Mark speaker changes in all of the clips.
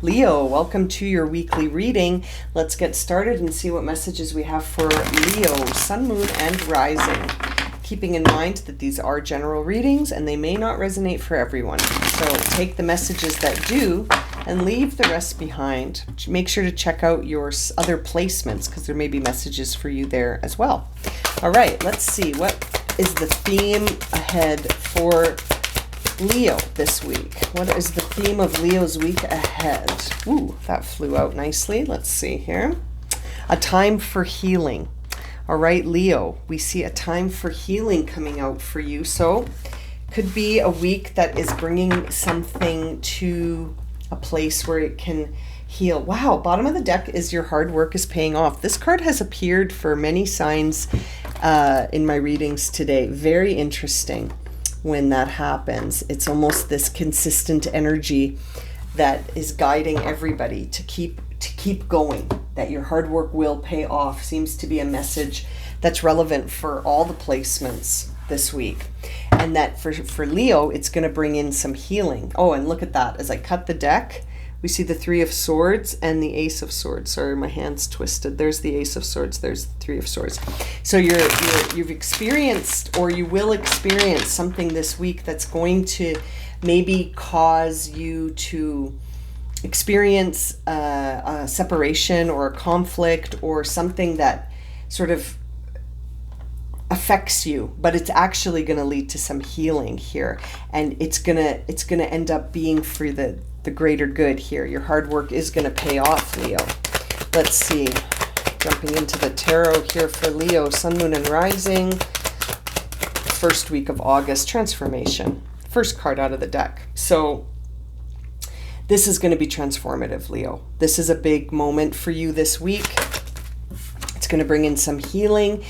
Speaker 1: Leo, welcome to your weekly reading. Let's get started and see what messages we have for Leo, Sun, Moon, and Rising. Keeping in mind that these are general readings and they may not resonate for everyone. So take the messages that do and leave the rest behind. Make sure to check out your other placements because there may be messages for you there as well. All right, let's see. What is the theme ahead for Leo this week? What is the theme of Leo's week ahead? Ooh, that flew out nicely. Let's see here. A time for healing. All right, Leo, we see a time for healing coming out for you. So could be a week that is bringing something to a place where it can heal. Wow, bottom of the deck is your hard work is paying off. This card has appeared for many signs in my readings today. Very interesting. When that happens, it's almost this consistent energy that is guiding everybody to keep going, that your hard work will pay off. Seems to be a message that's relevant for all the placements this week, and that for Leo it's going to bring in some healing. Oh, and look at that, as I cut the deck, we see the Three of Swords and the Ace of Swords. Sorry, my hand's twisted. There's the Ace of Swords. There's the Three of Swords. So you've experienced, or you will experience, something this week that's going to maybe cause you to experience a separation or a conflict or something that sort of affects you, but it's actually going to lead to some healing here, and it's gonna end up being for the greater good here. Your hard work is going to pay off, Leo. Let's see. Jumping into the tarot here for Leo, Sun, Moon, and Rising. First week of August, transformation. First card out of the deck. So this is going to be transformative, Leo. This is a big moment for you this week. It's going to bring in some healing.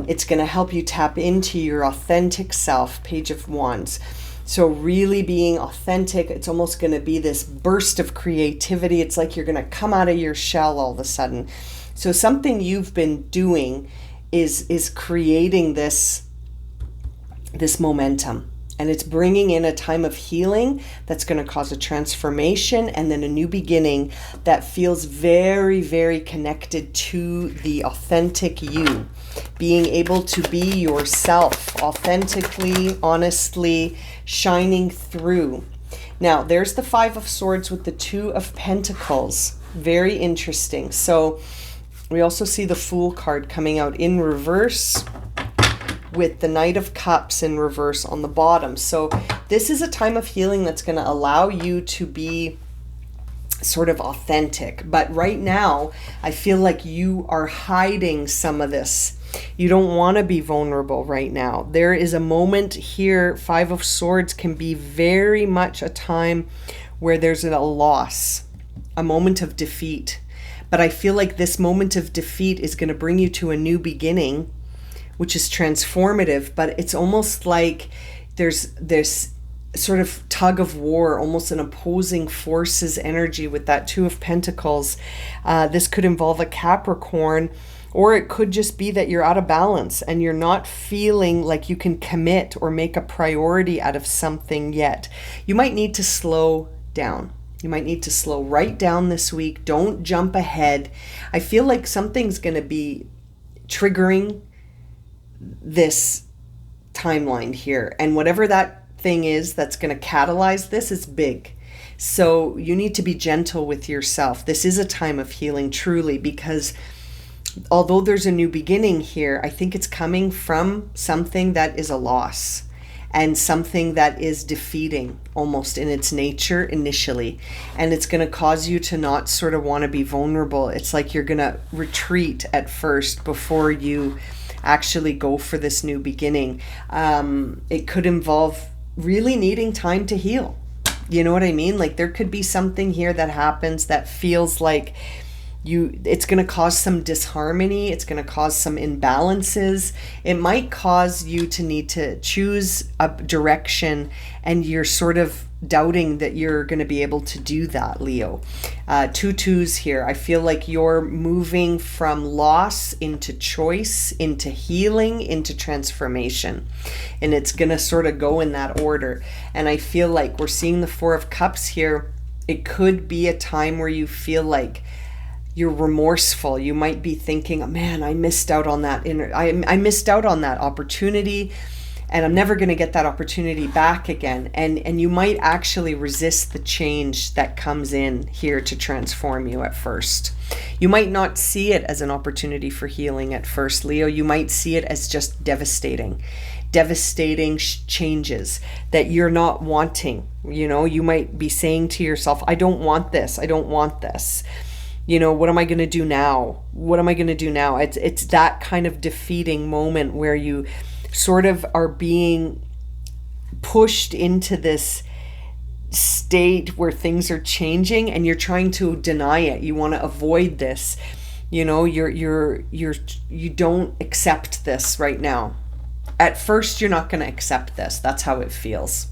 Speaker 1: It's going to help you tap into your authentic self, Page of Wands. So really being authentic, it's almost going to be this burst of creativity. It's like you're going to come out of your shell all of a sudden. So something you've been doing is creating this momentum. And it's bringing in a time of healing that's going to cause a transformation and then a new beginning that feels very, very connected to the authentic you. Being able to be yourself authentically, honestly, shining through. Now, there's the Five of Swords with the Two of Pentacles. Very interesting. So we also see the Fool card coming out in reverse with the Knight of Cups in reverse on the bottom. So this is a time of healing that's going to allow you to be sort of authentic. But right now, I feel like you are hiding some of this. You don't want to be vulnerable right now. There is a moment here. Five of Swords can be very much a time where there's a loss, a moment of defeat. But I feel like this moment of defeat is going to bring you to a new beginning, which is transformative. But it's almost like there's this sort of tug of war, almost an opposing forces energy with that Two of Pentacles. This could involve a Capricorn, or it could just be that you're out of balance and you're not feeling like you can commit or make a priority out of something yet. You might need to slow down. You might need to slow right down this week. Don't jump ahead. I feel like something's going to be triggering this timeline here. And whatever that thing is that's going to catalyze this is big. So you need to be gentle with yourself. This is a time of healing, truly, because although there's a new beginning here, I think it's coming from something that is a loss and something that is defeating almost in its nature initially. And it's going to cause you to not sort of want to be vulnerable. It's like you're going to retreat at first before you actually go for this new beginning. It could involve really needing time to heal. You know what I mean? Like there could be something here that happens that feels like it's going to cause some disharmony. It's going to cause some imbalances. It might cause you to need to choose a direction, and you're sort of doubting that you're going to be able to do that, Leo. Two twos here. I feel like you're moving from loss into choice, into healing, into transformation. And it's going to sort of go in that order. And I feel like we're seeing the Four of Cups here It could be a time where you feel like you're remorseful. You might be thinking, oh, man, I missed out on that I missed out on that opportunity, and I'm never going to get that opportunity back again. And you might actually resist the change that comes in here to transform you at first. You might not see it as an opportunity for healing at first, Leo. You might see it as just devastating changes that you're not wanting. You know, you might be saying to yourself, I don't want this. I don't want this. You know, what am I going to do now? What am I going to do now? It's that kind of defeating moment where you sort of are being pushed into this state where things are changing and you're trying to deny it. You want to avoid this. You know, you don't accept this right now. At first, you're not going to accept this. That's how it feels.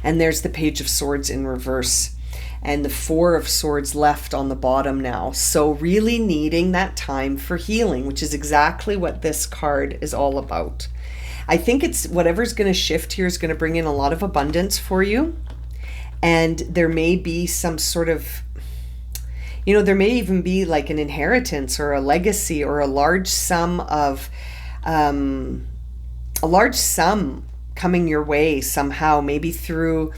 Speaker 1: And there's the Page of Swords in reverse and the Four of Swords left on the bottom now. So really needing that time for healing, which is exactly what this card is all about. I think it's whatever's going to shift here is going to bring in a lot of abundance for you. And there may be some sort of, you know, there may even be like an inheritance or a legacy or a large sum coming your way somehow, maybe through,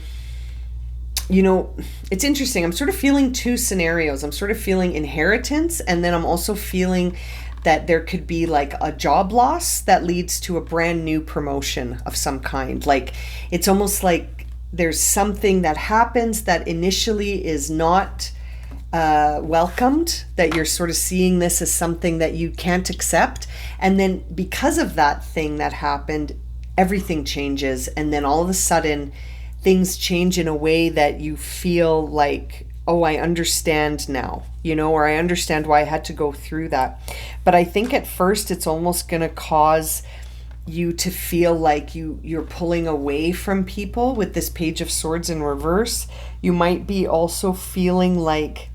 Speaker 1: you know, it's interesting. I'm sort of feeling two scenarios. I'm sort of feeling inheritance, and then I'm also feeling that there could be like a job loss that leads to a brand new promotion of some kind. Like it's almost like there's something that happens that initially is not welcomed, that you're sort of seeing this as something that you can't accept. And then because of that thing that happened, everything changes. And then all of a sudden things change in a way that you feel like, oh, I understand now, you know, or I understand why I had to go through that. But I think at first it's almost going to cause you to feel like you're pulling away from people with this Page of Swords in reverse. You might be also feeling like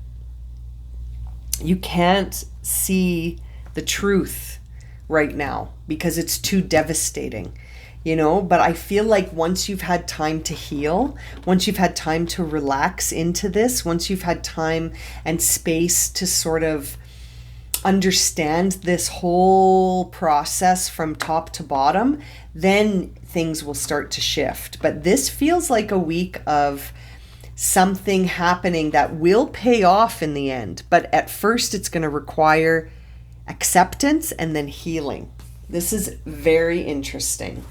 Speaker 1: you can't see the truth right now because it's too devastating, you know. But I feel like once you've had time to heal, once you've had time to relax into this, once you've had time and space to sort of understand this whole process from top to bottom, then things will start to shift. But this feels like a week of something happening that will pay off in the end. But at first it's going to require acceptance and then healing. This is very interesting.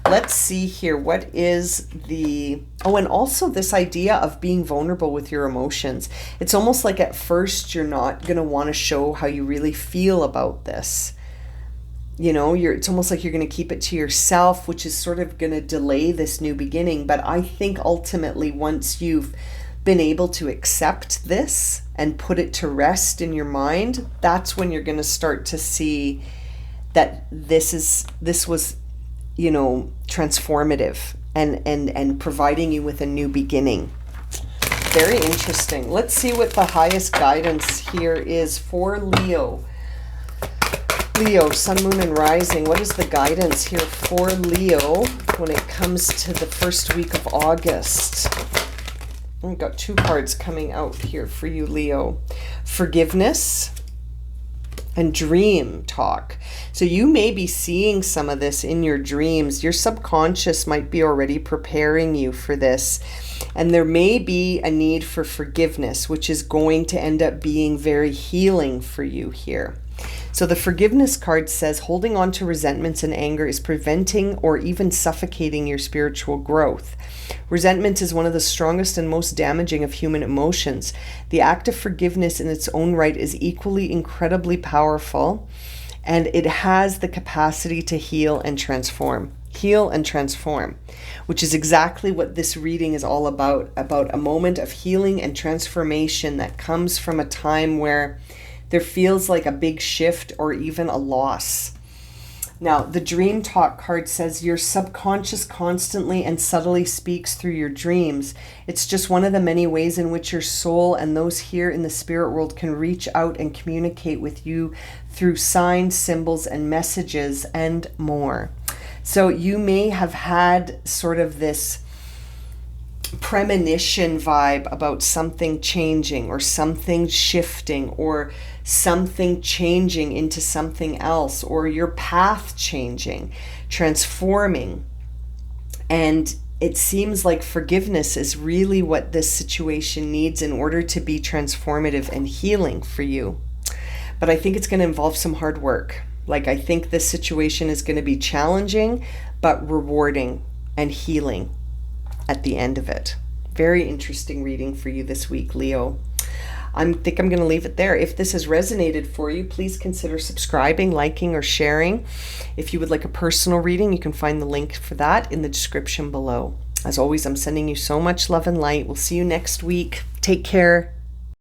Speaker 1: Let's see here. What is the... Oh, and also this idea of being vulnerable with your emotions. It's almost like at first you're not going to want to show how you really feel about this. You know, it's almost like you're going to keep it to yourself, which is sort of going to delay this new beginning. But I think ultimately once you've been able to accept this and put it to rest in your mind, that's when you're going to start to see that this was, you know, transformative and providing you with a new beginning. Very interesting. Let's see what the highest guidance here is for Leo. Leo, Sun, Moon, and Rising. What is the guidance here for Leo when it comes to the first week of August? We've got two cards coming out here for you, Leo. Forgiveness and dream talk. So you may be seeing some of this in your dreams. Your subconscious might be already preparing you for this. And there may be a need for forgiveness, which is going to end up being very healing for you here. So the forgiveness card says holding on to resentments and anger is preventing or even suffocating your spiritual growth. Resentment is one of the strongest and most damaging of human emotions. The act of forgiveness in its own right is equally incredibly powerful, and it has the capacity to heal and transform. Heal and transform, which is exactly what this reading is all about a moment of healing and transformation that comes from a time where there feels like a big shift or even a loss. Now, the Dream Talk card says your subconscious constantly and subtly speaks through your dreams. It's just one of the many ways in which your soul and those here in the spirit world can reach out and communicate with you through signs, symbols, and messages, and more. So you may have had sort of this premonition vibe about something changing or something shifting or something changing into something else, or your path changing, transforming. And it seems like forgiveness is really what this situation needs in order to be transformative and healing for you. But I think it's going to involve some hard work. Like, I think this situation is going to be challenging, but rewarding and healing at the end of it. Very interesting reading for you this week, Leo. I think I'm going to leave it there. If this has resonated for you, please consider subscribing, liking, or sharing. If you would like a personal reading, you can find the link for that in the description below. As always, I'm sending you so much love and light. We'll see you next week. Take care.